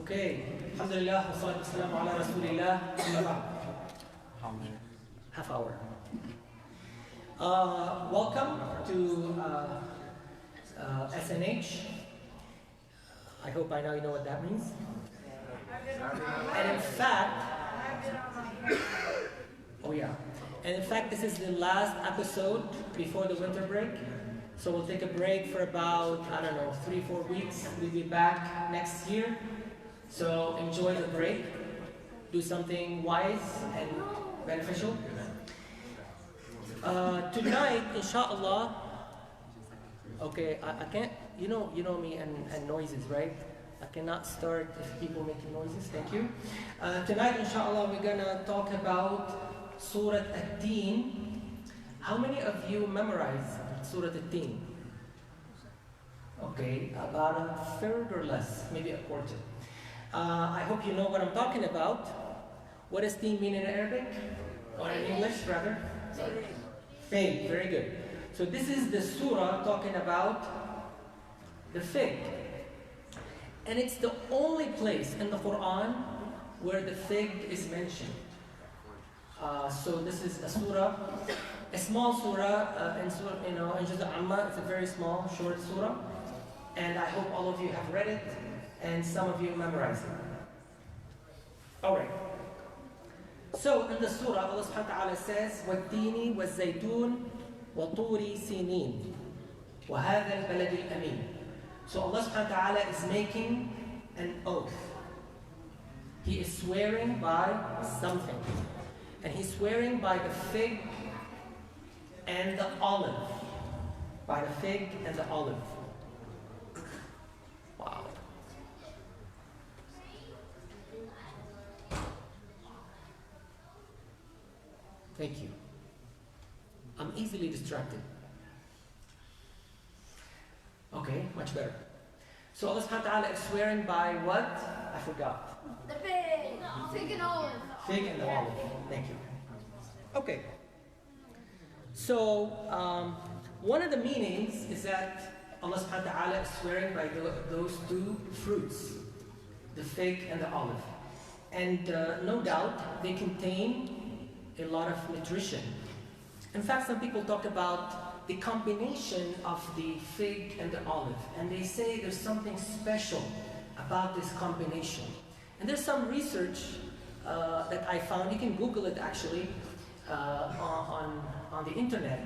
Okay, Alhamdulillah, wassalatu wassalamu ala Rasulillah, half hour. Welcome to SNH. I hope by now you know what that means. And in fact, this is the last episode before the winter break. So we'll take a break for about, 3-4 weeks. We'll be back next year. So enjoy the break. Do something wise and beneficial. Tonight, inshallah, okay, I can't, you know me and noises, right? I cannot start if people making noises, thank you. Tonight, inshallah, we're gonna talk about Surat At-Teen. How many of you memorize Surat At-Teen? Okay, about a third or less, maybe a quarter. I hope you know what I'm talking about. What does teen mean in Arabic? Or in English, rather? Fig, very good. So this is the surah talking about the fig. And it's the only place in the Quran where the fig is mentioned. So this is a surah, a small surah, in Juz Amma. It's a very small, short surah. And I hope all of you have read it, and some of you memorize it. Alright. So in the surah, Allah subhanahu wa ta'ala says, وَالتِّينِ وَالزَّيْتُونِ وَطُورِ سِينِينَ وَهَذَا الْبَلَدِ الْأَمِينَ. So Allah subhanahu wa ta'ala is making an oath. He is swearing by something. And he's swearing by the fig and the olive. By the fig and the olive. Wow. Thank you. I'm easily distracted. Okay, much better. So Allah subhanahu wa ta'ala is swearing by what? I forgot. The fig. Fig and olive. Fig and the olive. Thank you. Okay. So, one of the meanings is that Allah subhanahu wa ta'ala is swearing by those two fruits, the fig and the olive. And no doubt, they contain a lot of nutrition. In fact, some people talk about the combination of the fig and the olive, and they say there's something special about this combination. And there's some research that I found, you can Google it actually, on the internet,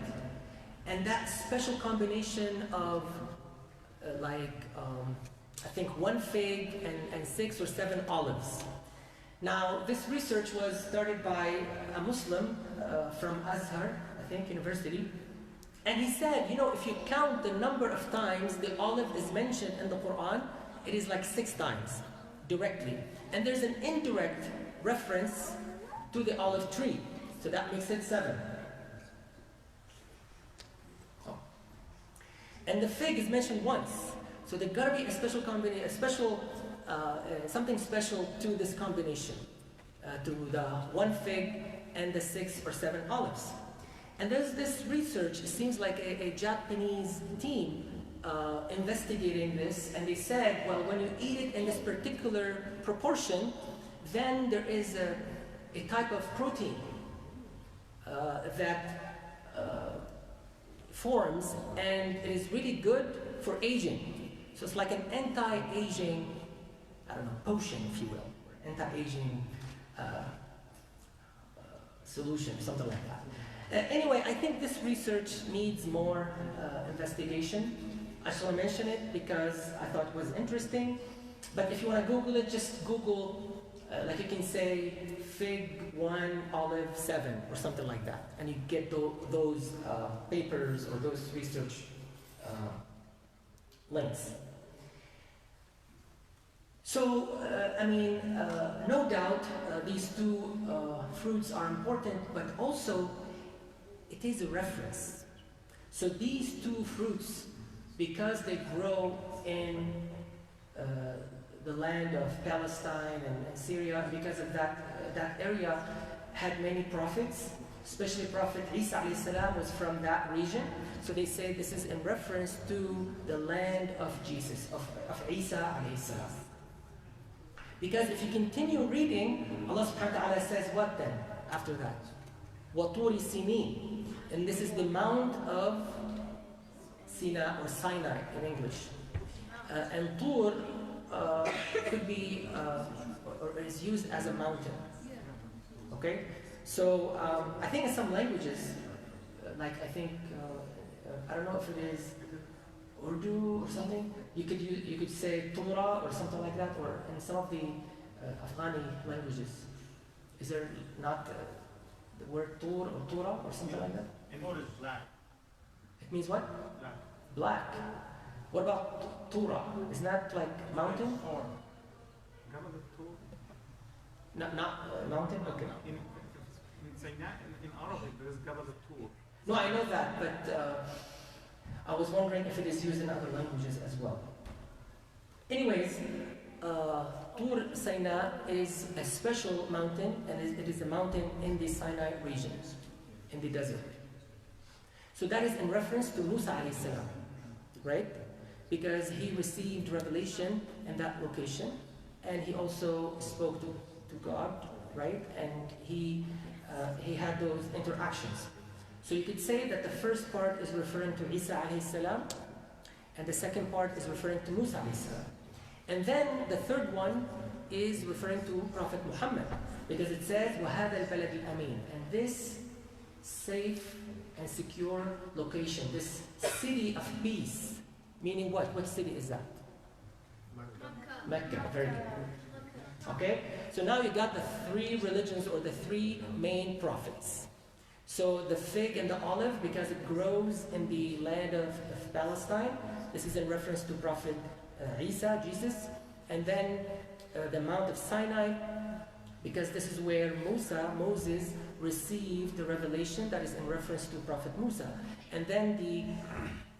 and that special combination of I think 1 fig and 6 or 7 olives. Now, this research was started by a Muslim from Azhar, I think, university. And he said, if you count the number of times the olive is mentioned in the Quran, it is like 6 times, directly. And there's an indirect reference to the olive tree. So that makes it 7. Oh. And the fig is mentioned once. So there's got to be a special combination, something special to this combination, to the 1 fig and the 6 or 7 olives. And there's this research, it seems like a Japanese team investigating this, and they said, well, when you eat it in this particular proportion, then there is a type of protein that forms, and it is really good for aging. So it's like an anti-aging, potion, if you will, anti-aging solution, something like that. Anyway, I think this research needs more investigation. I just want to mention it because I thought it was interesting. But if you want to Google it, just Google, you can say fig 1, olive 7, or something like that. And you get those papers or those research links. So, no doubt these two fruits are important, but also it is a reference. So these two fruits, because they grow in the land of Palestine and Syria, because of that area had many prophets, especially Prophet Isa alayhi salam was from that region. So they say this is in reference to the land of Jesus, of Isa alayhi salam. Because if you continue reading, Allah subhanahu wa ta'ala says what then after that? وَطُورِ سِنِينَ. And this is the Mount of Sina or Sinai in English. And Tur could be or is used as a mountain. Okay? So I think in some languages, like I think, I don't know if it is Urdu or something, you could say Tura or something like that, or in some of the Afghani languages. Is there not the word Tur or Tura or something like that? In Urdu is black. It means what? Black. Black. What about Tura? Isn't that like mountain? Or Not mountain? Okay. in Sinai, in Arabic, there is Jabal al-Tur. No, I know that, but I was wondering if it is used in other languages as well. Anyways, Tur Sinai is a special mountain, and it is a mountain in the Sinai region, in the desert. So that is in reference to Musa alayhi salam, right? Because he received revelation in that location, and he also spoke to God, right? And he had those interactions. So you could say that the first part is referring to Isa alayhi salam, and the second part is referring to Musa alayhi salam. And then the third one is referring to Prophet Muhammad, because it says, وَهَذَا الْبَلَدِ الْأَمِينَ. And this safe and secure location, this city of peace, meaning what? What city is that? Mecca. Very good. Okay? So now you got the three religions or the three main prophets. So the fig and the olive, because it grows in the land of Palestine. This is in reference to Prophet Isa, Jesus. And then the Mount of Sinai, because this is where Moses received the revelation that is in reference to Prophet Musa. And then the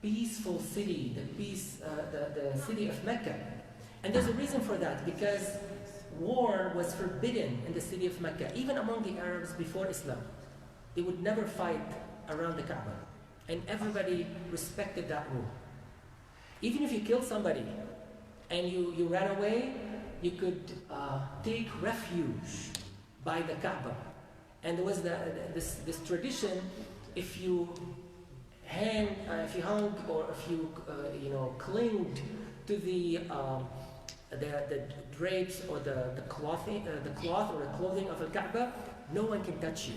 peaceful city, the city of Mecca. And there's a reason for that, because war was forbidden in the city of Mecca, even among the Arabs before Islam. They would never fight around the Kaaba, and everybody respected that rule. Even if you killed somebody and you ran away, you could take refuge by the Kaaba. And there was this tradition: if you hung or if you clinged to the drapes or the cloth or the clothing of the Kaaba, no one can touch you.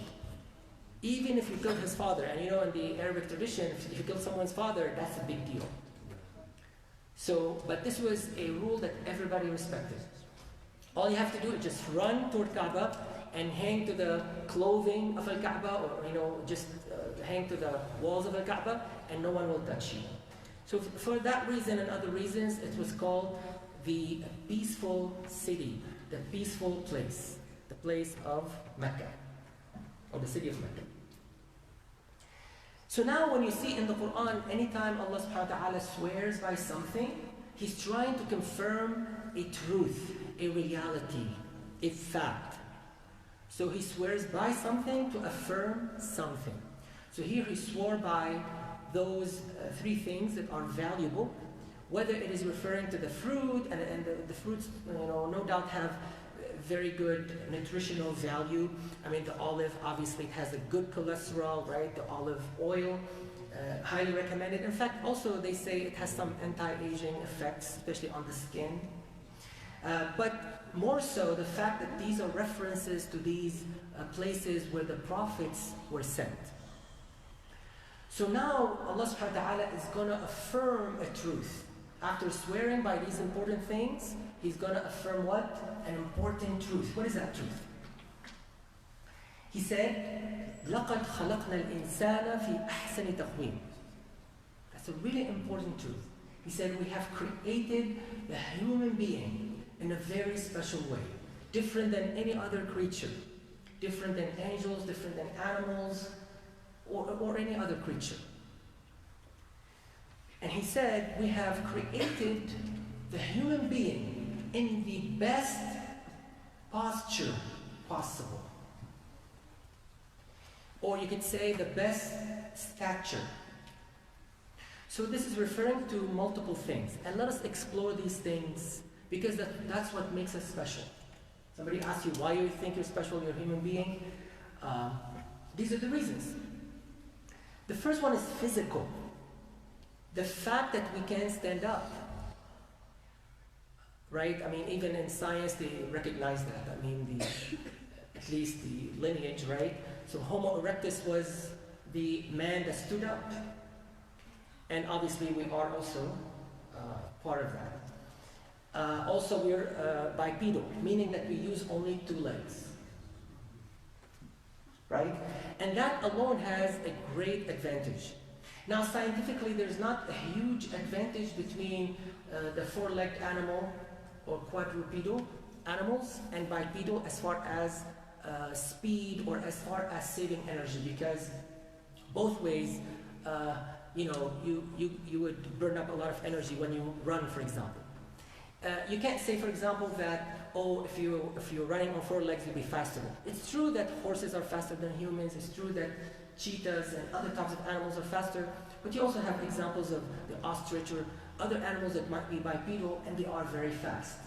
Even if you killed his father, and in the Arabic tradition, if you killed someone's father, that's a big deal. So, but this was a rule that everybody respected. All you have to do is just run toward Kaaba and hang to the clothing of Al-Kaaba, or just hang to the walls of Al-Kaaba, and no one will touch you. So for that reason and other reasons, it was called the peaceful city, the peaceful place, the place of Mecca, or the city of Mecca. So now when you see in the Quran, anytime Allah subhanahu wa ta'ala swears by something, He's trying to confirm a truth, a reality, a fact. So He swears by something to affirm something. So here He swore by those three things that are valuable, whether it is referring to the fruit, and the fruits, no doubt have very good nutritional value. I mean, the olive obviously has a good cholesterol, right? The olive oil, highly recommended. In fact, also they say it has some anti-aging effects, especially on the skin. But more so, the fact that these are references to these places where the prophets were sent. So now Allah subhanahu wa ta'ala is going to affirm a truth. After swearing by these important things, He's going to affirm what? An important truth. What is that truth? He said, لَقَدْ خَلَقْنَا الْإِنسَانَ فِي أَحْسَنِ تَقْوِيمٍ. That's a really important truth. He said, we have created the human being in a very special way, different than any other creature, different than angels, different than animals, or any other creature. And He said, we have created the human being in the best posture possible. Or you could say the best stature. So this is referring to multiple things. And let us explore these things Because that's what makes us special. Somebody asks you why you think you're special, you're a human being. These are the reasons. The first one is physical. The fact that we can stand up. Right? I mean, even in science, they recognize that. I mean, at least the lineage, right? So Homo erectus was the man that stood up. And obviously, we are also part of that. Also, we're bipedal, meaning that we use only 2 legs. Right? And that alone has a great advantage. Now, scientifically, there's not a huge advantage between the 4-legged animal or quadrupedal animals and bipedal as far as speed or as far as saving energy, because both ways, you would burn up a lot of energy when you run, for example. You can't say, for example, that, if you're running on 4 legs, you'll be faster. It's true that horses are faster than humans. It's true that cheetahs and other types of animals are faster. But you also have examples of the ostrich or other animals that might be bipedal, and they are very fast.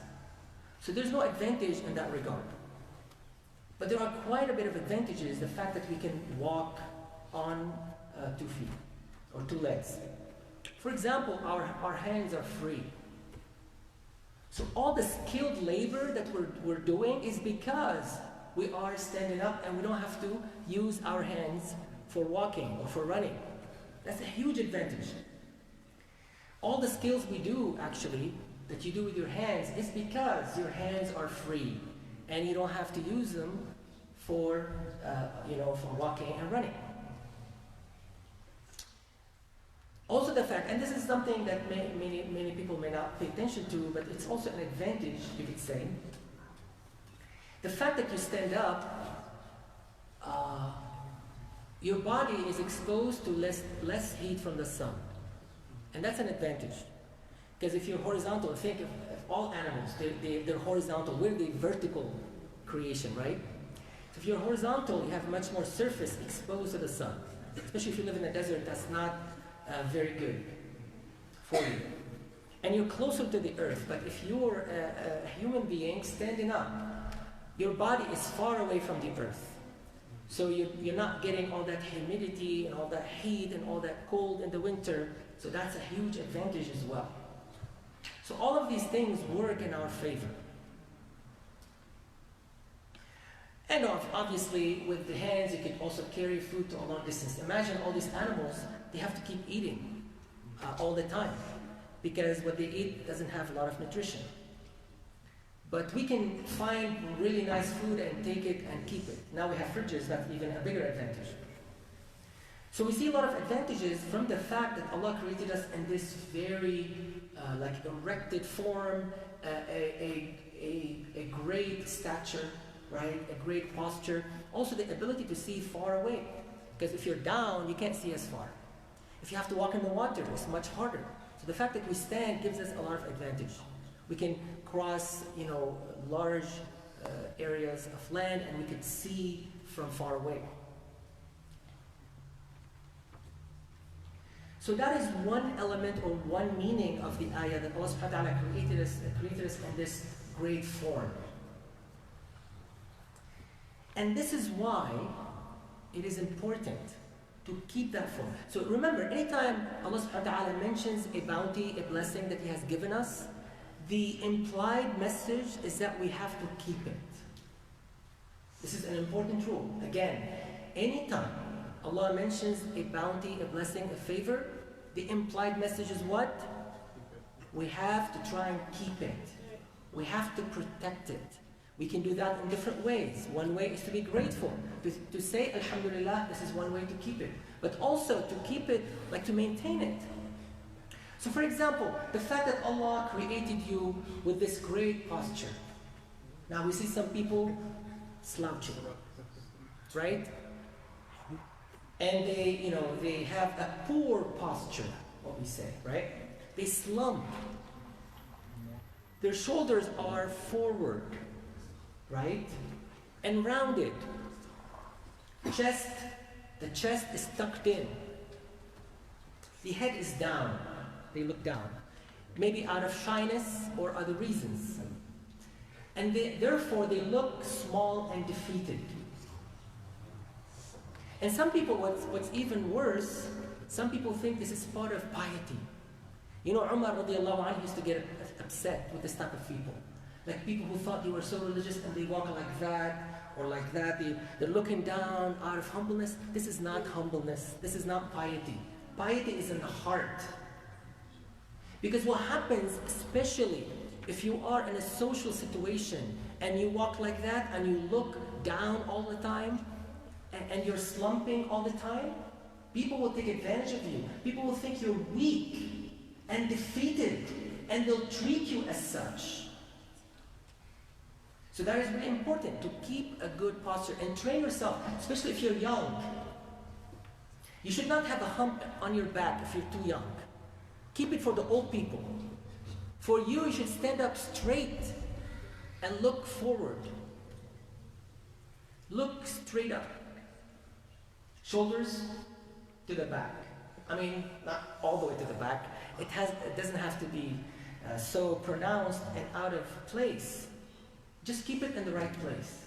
So there's no advantage in that regard. But there are quite a bit of advantages. The fact that we can walk on 2 feet or 2 legs. For example, our hands are free. So all the skilled labor that we're doing is because we are standing up and we don't have to use our hands for walking or for running. That's a huge advantage. All the skills we do, actually, that you do with your hands is because your hands are free and you don't have to use them for walking and running. Also the fact, and this is something that many people may not pay attention to, but it's also an advantage, you could say. The fact that you stand up, your body is exposed to less heat from the sun. And that's an advantage. Because if you're horizontal, think of all animals, they're horizontal. We're the vertical creation, right? So if you're horizontal, you have much more surface exposed to the sun. Especially if you live in a desert, that's not very good for you. And you're closer to the earth. But if you're a human being standing up, your body is far away from the earth. So you're not getting all that humidity and all that heat and all that cold in the winter. So that's a huge advantage as well. So all of these things work in our favor. And obviously, with the hands, you can also carry food to a long distance. Imagine all these animals, they have to keep eating all the time because what they eat doesn't have a lot of nutrition. But we can find really nice food and take it and keep it. Now we have fridges, that's even a bigger advantage. So we see a lot of advantages from the fact that Allah created us in this very erected form, a great stature, right? A great posture. Also the ability to see far away. Because if you're down, you can't see as far. If you have to walk in the water, it's much harder. So the fact that we stand gives us a lot of advantage. We can cross, large areas of land and we can see from far away. So that is one element or one meaning of the ayah that Allah subhanahu wa ta'ala created us in this great form. And this is why it is important to keep that form. So remember, anytime Allah subhanahu wa ta'ala mentions a bounty, a blessing that He has given us, the implied message is that we have to keep it. This is an important rule. Again, anytime Allah mentions a bounty, a blessing, a favor, the implied message is what? We have to try and keep it. We have to protect it. We can do that in different ways. One way is to be grateful, to say, Alhamdulillah, this is one way to keep it. But also to keep it, to maintain it. So for example, the fact that Allah created you with this great posture. Now we see some people slouching, right? And they have a poor posture, what we say, right? They slump. Their shoulders are forward, right? And rounded. The chest is tucked in. The head is down. They look down. maybe out of shyness or other reasons. And therefore they look small and defeated. And some people, what's even worse, some people think this is part of piety. You know, Umar radiallahu anhu used to get upset with this type of people. Like people who thought they were so religious and they walk like that or like that. They're looking down out of humbleness. This is not humbleness. This is not piety. Piety is in the heart. Because what happens, especially if you are in a social situation and you walk like that and you look down all the time and you're slumping all the time, people will take advantage of you. People will think you're weak and defeated, and they'll treat you as such. So that is really important, to keep a good posture and train yourself, especially if you're young. You should not have a hump on your back if you're too young. Keep it for the old people. For you, you should stand up straight and look forward. Look straight up. Shoulders to the back. I mean, not all the way to the back. It doesn't have to be so pronounced and out of place. Just keep it in the right place.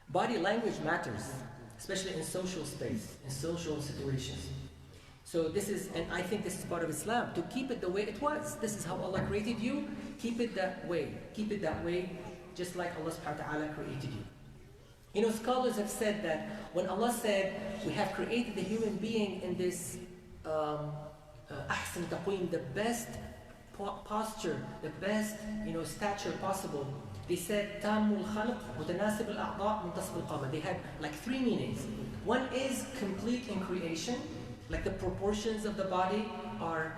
Body language matters, especially in social space, in social situations. So this is, and I think this is part of Islam, to keep it the way it was. This is how Allah created you. Keep it that way. Keep it that way, just like Allah subhanahu wa ta'ala created you. You know, scholars have said that when Allah said, we have created the human being in this ahsan taqweem, the best posture, the best, stature possible, they said, tamul khalq, mutanasib al-a'da', muntasib al-qama. They had like 3 meanings. One is complete in creation, like the proportions of the body are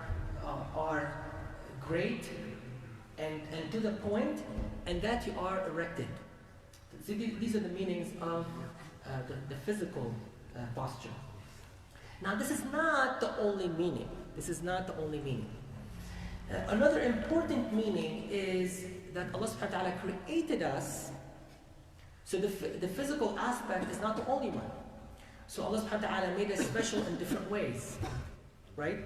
great and to the point, and that you are erected. So these are the meanings of the physical posture. Now this is not the only meaning. This is not the only meaning. Another important meaning is that Allah subhanahu wa ta'ala created us, so the physical aspect is not the only one. So Allah subhanahu wa ta'ala made us special in different ways, right?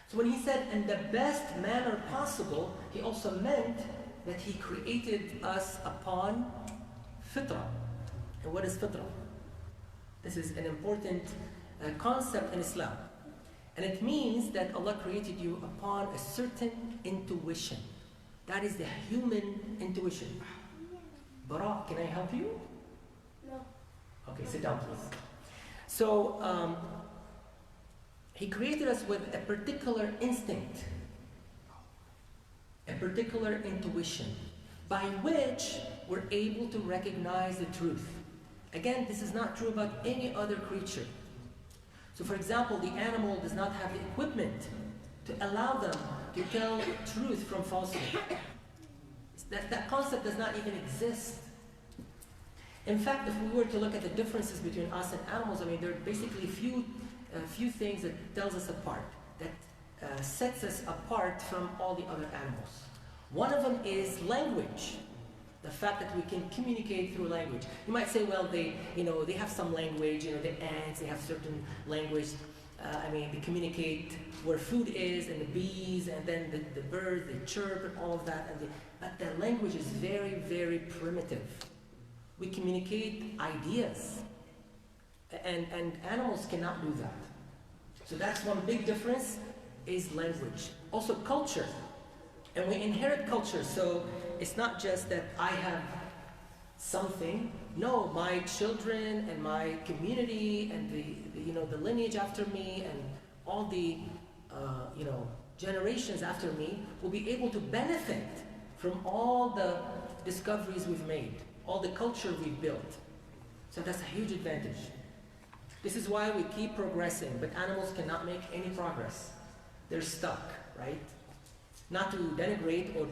So when He said in the best manner possible, He also meant that He created us upon fitrah. And what is fitrah? This is an important concept in Islam. And it means that Allah created you upon a certain intuition. That is the human intuition. Bara, can I help you? No. Okay, sit down please. So, He created us with a particular instinct, a particular intuition, by which we're able to recognize the truth. Again, this is not true about any other creature. So for example, the animal does not have the equipment to allow them to tell truth from falsehood. That concept does not even exist. In fact, if we were to look at the differences between us and animals, I mean, there are basically a few things that tells us apart, that sets us apart from all the other animals. One of them is language. The fact that we can communicate through language. You might say, well, they have some language, the ants, they have certain language. They communicate where food is, and the bees, and then the birds, they chirp and all of that. But their language is very, very primitive. We communicate ideas, and animals cannot do that. So that's one big difference, is language. Also culture. And we inherit culture, so it's not just that I have something. No, my children and my community and the lineage after me and all the generations after me will be able to benefit from all the discoveries we've made, all the culture we've built. So that's a huge advantage. This is why we keep progressing, but animals cannot make any progress. They're stuck, right? Not to denigrate or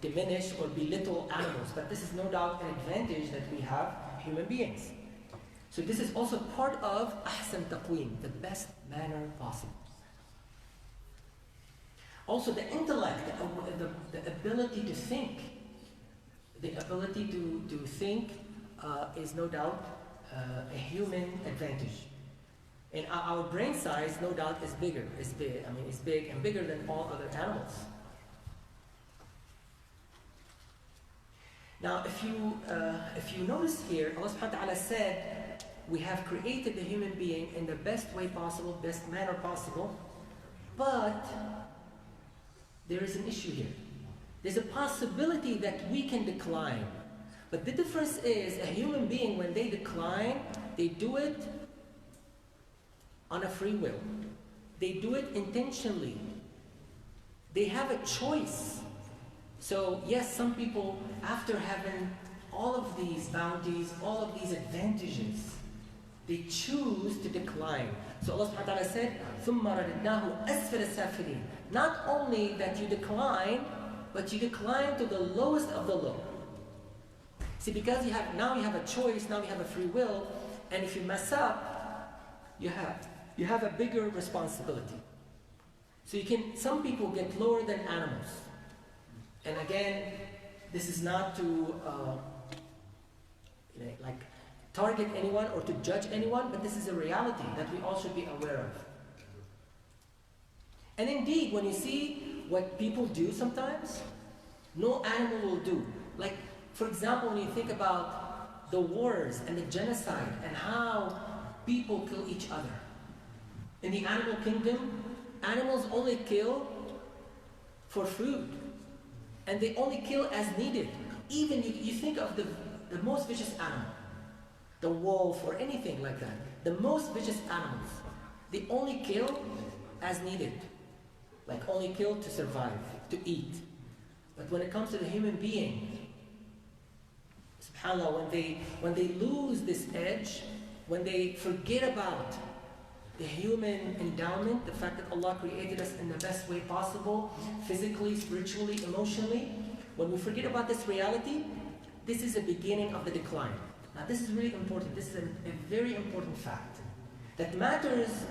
diminish or belittle animals, but this is no doubt an advantage that we have, human beings. So this is also part of ahsan taqweem, the best manner possible. Also the intellect, the ability to think. The ability to think is no doubt a human advantage. And our brain size, no doubt, is bigger. It's big. I mean, it's big and bigger than all other animals. Now, if you notice here, Allah subhanahu wa ta'ala said, we have created the human being in the best way possible, best manner possible, but there is an issue here. There's a possibility that we can decline. But the difference is, a human being, when they decline, they do it on a free will. They do it intentionally. They have a choice. So yes, some people, after having all of these bounties, all of these advantages, they choose to decline. So Allah subhanahu wa ta'ala said, ثُمَّ رَدِدْنَاهُ أَسْفَلَ السَّافِلِينَ. Not only that you decline, but you decline to the lowest of the low. See, because now you have a choice, now you have a free will, and if you mess up, you have a bigger responsibility. So some people get lower than animals. And again, this is not to target anyone or to judge anyone, but this is a reality that we all should be aware of. And indeed, when you see what people do sometimes, no animal will do. Like, for example, when you think about the wars and the genocide and how people kill each other. In the animal kingdom, animals only kill for food. And they only kill as needed. Even you think of the most vicious animal, the wolf or anything like that. The most vicious animals, they only kill as needed. Like only kill to survive, to eat. But when it comes to the human being, subhanAllah, when they lose this edge, when they forget about the human endowment, the fact that Allah created us in the best way possible, physically, spiritually, emotionally, when we forget about this reality, this is the beginning of the decline. Now this is really important. This is a very important fact. That matters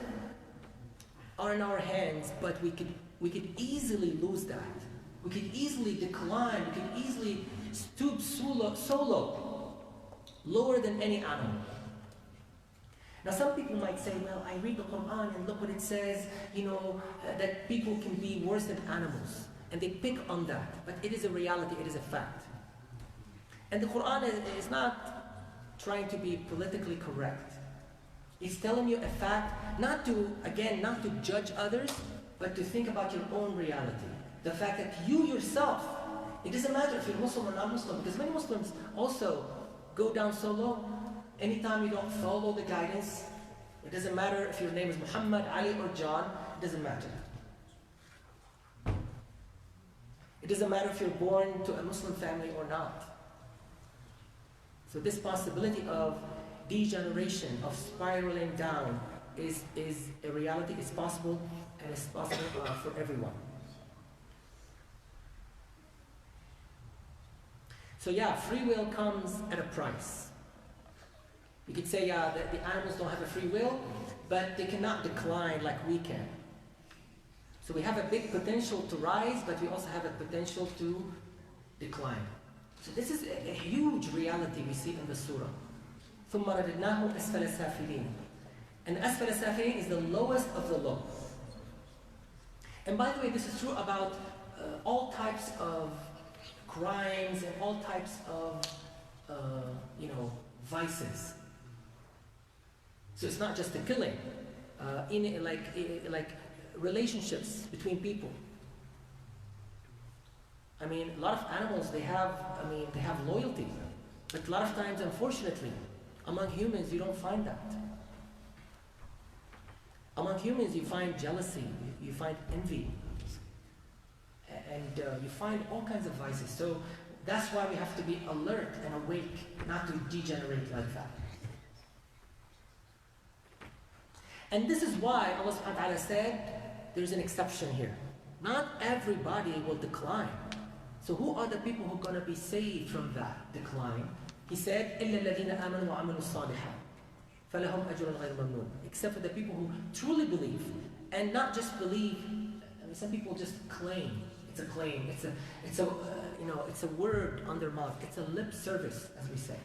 are in our hands, but we could easily lose that. We could easily decline. We could easily stoop so low, lower than any animal. Now some people might say, well, I read the Quran and look what it says, that people can be worse than animals. And they pick on that. But it is a reality, it is a fact. And the Quran is not trying to be politically correct. It's telling you a fact, not to judge others, but to think about your own reality. The fact that you yourself, it doesn't matter if you're Muslim or non-Muslim, because many Muslims also go down so low. Anytime you don't follow the guidance, it doesn't matter if your name is Muhammad, Ali, or John, it doesn't matter. It doesn't matter if you're born to a Muslim family or not. So this possibility of degeneration, of spiraling down, is a reality, it's possible, and it's possible for everyone. So yeah, free will comes at a price. You could say that the animals don't have a free will, but they cannot decline like we can. So we have a big potential to rise, but we also have a potential to decline. So this is a huge reality we see in the surah. ثُمَّ رَدِدْنَاهُ أَسْفَلَ السَّافِلِينَ. And أَسْفَلَ السَّافِلِينَ is the lowest of the low. And by the way, this is true about all types of crimes and all types of, vices. So it's not just the killing, like relationships between people. I mean, a lot of animals, they have loyalty. But a lot of times, unfortunately, among humans, you don't find that. Among humans, you find jealousy, you find envy, and you find all kinds of vices. So that's why we have to be alert and awake, not to degenerate like that. And this is why Allah subhanahu wa ta'ala said there's an exception here. Not everybody will decline. So who are the people who are going to be saved from that decline? He said, إِلَّا الَّذِينَ آمَنُوا وَعَمِلُوا الصَّالِحَاتِ فَلَهُمْ أَجْرٌ غَيْرُ مَمْنُونٍ. Except for the people who truly believe, and not just believe. I mean, some people just claim. It's a claim. It's a word on their mouth. It's a lip service, as we say.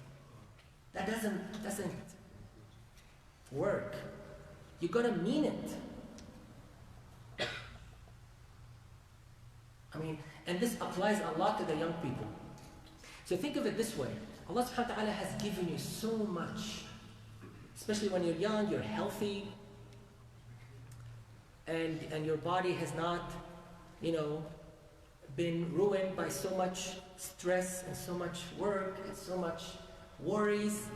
That doesn't work. You gotta mean it. I mean, and this applies a lot to the young people. So think of it this way. Allah subhanahu wa ta'ala has given you so much. Especially when you're young, you're healthy, and your body has not, been ruined by so much stress and so much work and so much worries.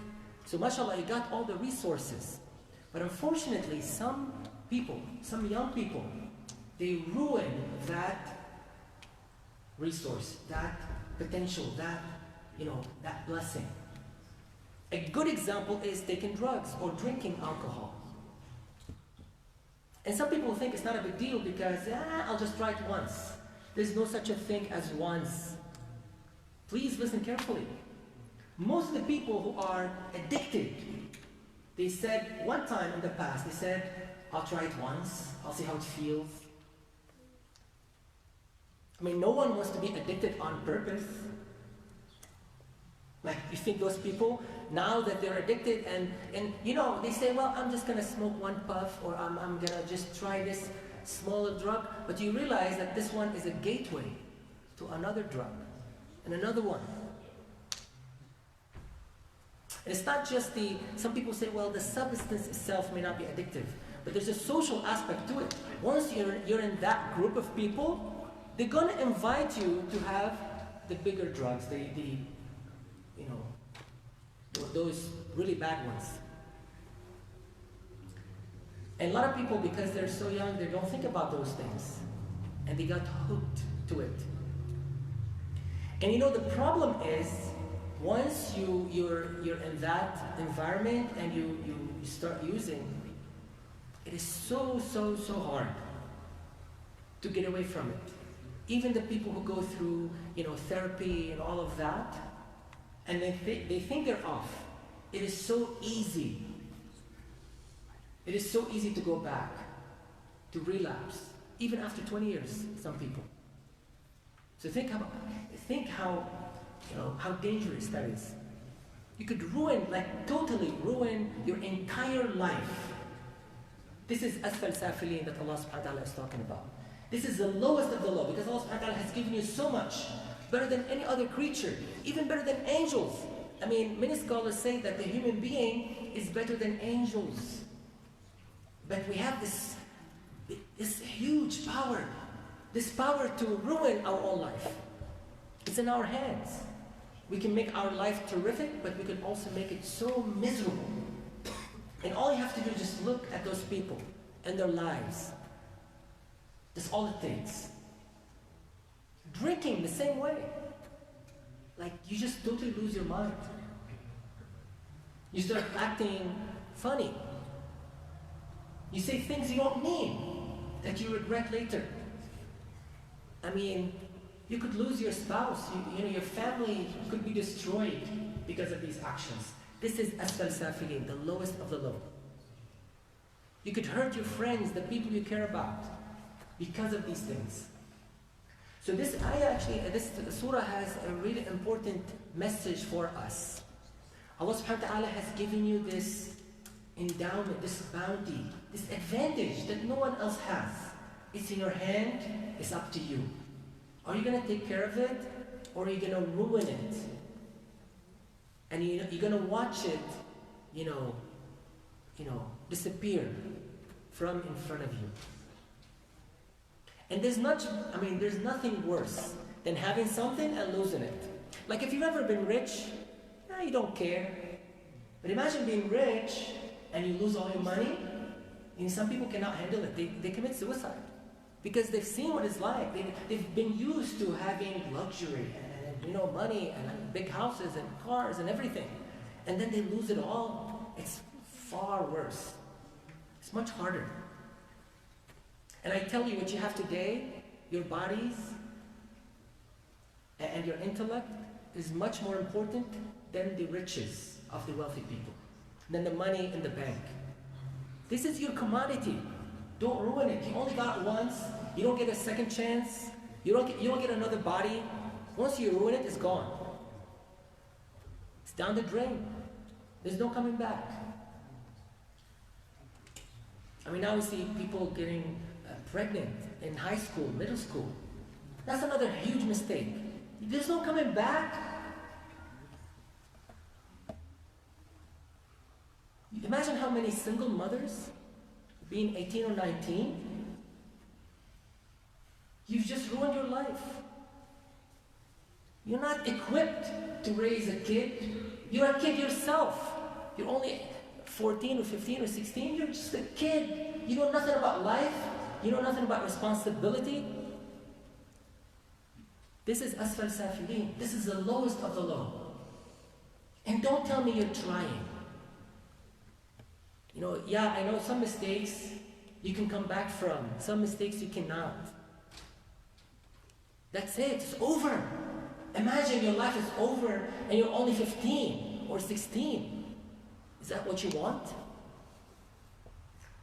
So mashallah, you got all the resources. But unfortunately, some young people, they ruin that resource, that potential, that blessing. A good example is taking drugs or drinking alcohol. And some people think it's not a big deal because, I'll just try it once. There's no such a thing as once. Please listen carefully. Most of the people who are addicted, they said one time in the past, they said, I'll try it once, I'll see how it feels. I mean, no one wants to be addicted on purpose. Like, you think those people, now that they're addicted and they say, well, I'm just going to smoke one puff, or I'm going to just try this smaller drug. But you realize that this one is a gateway to another drug and another one. And it's not just some people say, well, the substance itself may not be addictive, but there's a social aspect to it. Once you're in that group of people, they're going to invite you to have the bigger drugs, those really bad ones. And a lot of people, because they're so young, they don't think about those things. And they got hooked to it. And the problem is, once you're in that environment and you start using, it is so hard to get away from it. Even the people who go through, therapy and all of that, and they think they're off. It is so easy. It is so easy to go back, to relapse, even after 20 years, some people. So think how dangerous that is. You could totally ruin your entire life. This is asfal safilin that Allah subhanahu wa ta'ala is talking about. This is the lowest of the low, because Allah subhanahu wa ta'ala has given you so much, better than any other creature, even better than angels. I mean, many scholars say that the human being is better than angels. But we have this huge power, this power to ruin our own life. It's in our hands. We can make our life terrific, but we can also make it so miserable. And all you have to do is just look at those people and their lives. That's all it takes. Drinking the same way. Like, you just totally lose your mind. You start acting funny. You say things you don't mean that you regret later. I mean, you could lose your spouse. Your family could be destroyed because of these actions. This is asfal safilin, the lowest of the low. You could hurt your friends, the people you care about, because of these things. So this surah has a really important message for us. Allah subhanahu wa ta'ala has given you this endowment, this bounty, this advantage that no one else has. It's in your hand, it's up to you. Are you going to take care of it, or are you going to ruin it? And you're going to watch it, disappear from in front of you. And there's nothing worse than having something and losing it. Like, if you've ever been rich, you don't care. But imagine being rich and you lose all your money. Some people cannot handle it. They commit suicide because they've seen what it's like. They've been used to having luxury and money and big houses and cars and everything. And then they lose it all. It's far worse. It's much harder. And I tell you, what you have today, your bodies and your intellect, is much more important than the riches of the wealthy people, than the money in the bank. This is your commodity. Don't ruin it. You only got it once. You don't get a second chance. You don't get another body. Once you ruin it, it's gone. It's down the drain. There's no coming back. I mean, now we see people getting pregnant in high school, middle school. That's another huge mistake. There's no coming back. Imagine how many single mothers, being 18 or 19, you've just ruined your life. You're not equipped to raise a kid. You're a kid yourself. You're only 14 or 15 or 16. You're just a kid. You know nothing about life. You know nothing about responsibility. This is asfal safilin. This is the lowest of the low. And don't tell me you're trying. You know, yeah, I know some mistakes you can come back from. Some mistakes you cannot. That's it. It's over. Imagine your life is over and you're only 15 or 16. Is that what you want?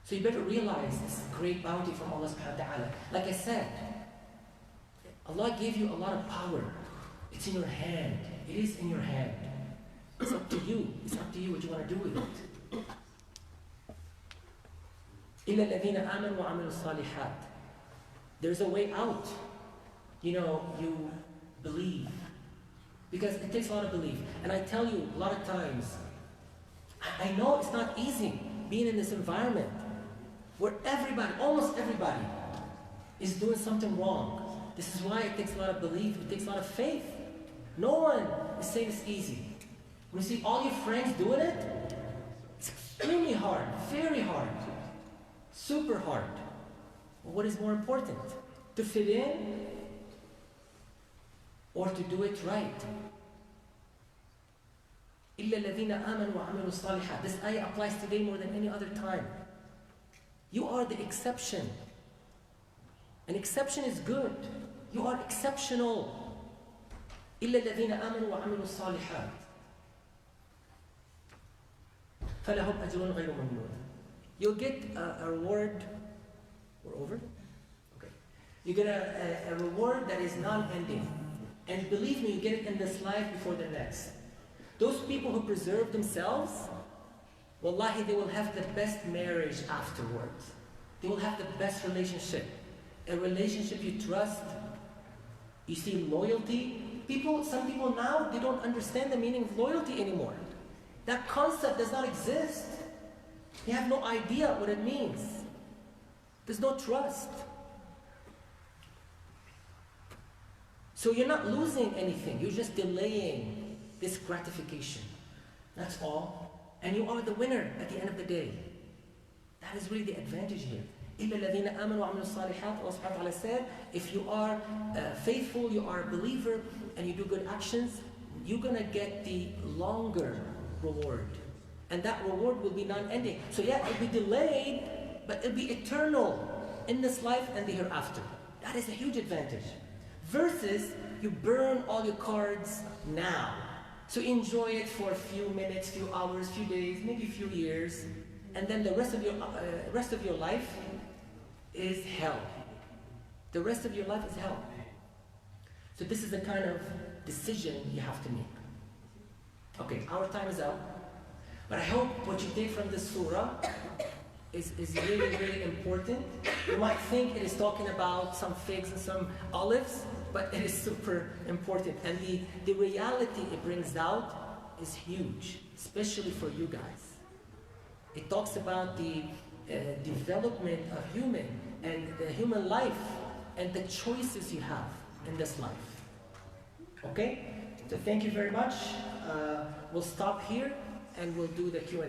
So you better realize this great bounty from Allah subhanahu wa ta'ala. Like I said, Allah gave you a lot of power. It's in your hand. It is in your hand. It's up to you. It's up to you what you want to do with it. إِلَّا الَّذِينَ آمَنُوا وَعَمِلُوا الصَّالِحَاتِ. There's a way out. You know, you believe. Because it takes a lot of belief. And I tell you, a lot of times, I know it's not easy being in this environment where everybody, almost everybody, is doing something wrong. This is why it takes a lot of belief, it takes a lot of faith. No one is saying it's easy. When you see all your friends doing it, it's extremely hard, very hard, super hard. Well, what is more important? To fit in or to do it right? إِلَّا الَّذِينَ آمَنُوا وَعَمِلُوا الصَّالِحَاتِ. This ayah applies today more than any other time. You are the exception. An exception is good. You are exceptional. إِلَّا الَّذِينَ آمَنُوا وَعَمِلُوا الصَّالِحَاتِ فَلَهُمْ أَجْرٌ غَيْرُ مَمْنُونٍ. You'll get a reward. We're over? Okay. You get a reward that is non-ending. And believe me, you get it in this life before the next. Those people who preserve themselves, wallahi, they will have the best marriage afterwards. They will have the best relationship. A relationship you trust. You see loyalty. Some people now, they don't understand the meaning of loyalty anymore. That concept does not exist. They have no idea what it means. There's no trust. So you're not losing anything. You're just delaying this gratification. That's all. And you are the winner at the end of the day. That is really the advantage here. إِلَّا الَّذِينَ آمَنُوا وَعَمِلُوا الصَّالِحَاتِ. Allah subhanahu wa ta'ala said, if you are faithful, you are a believer, and you do good actions, you're going to get the longer reward. And that reward will be non-ending. So yeah, it'll be delayed, but it'll be eternal in this life and the hereafter. That is a huge advantage. Versus, you burn all your cards now. So enjoy it for a few minutes, few hours, few days, maybe a few years, and then the rest of your life is hell. The rest of your life is hell. So this is the kind of decision you have to make. Okay, our time is up. But I hope what you take from this surah is really, really important. You might think it is talking about some figs and some olives, but it is super important. And the reality it brings out is huge, especially for you guys. It talks about the development of human and the human life and the choices you have in this life. Okay? So thank you very much. We'll stop here and we'll do the Q&A.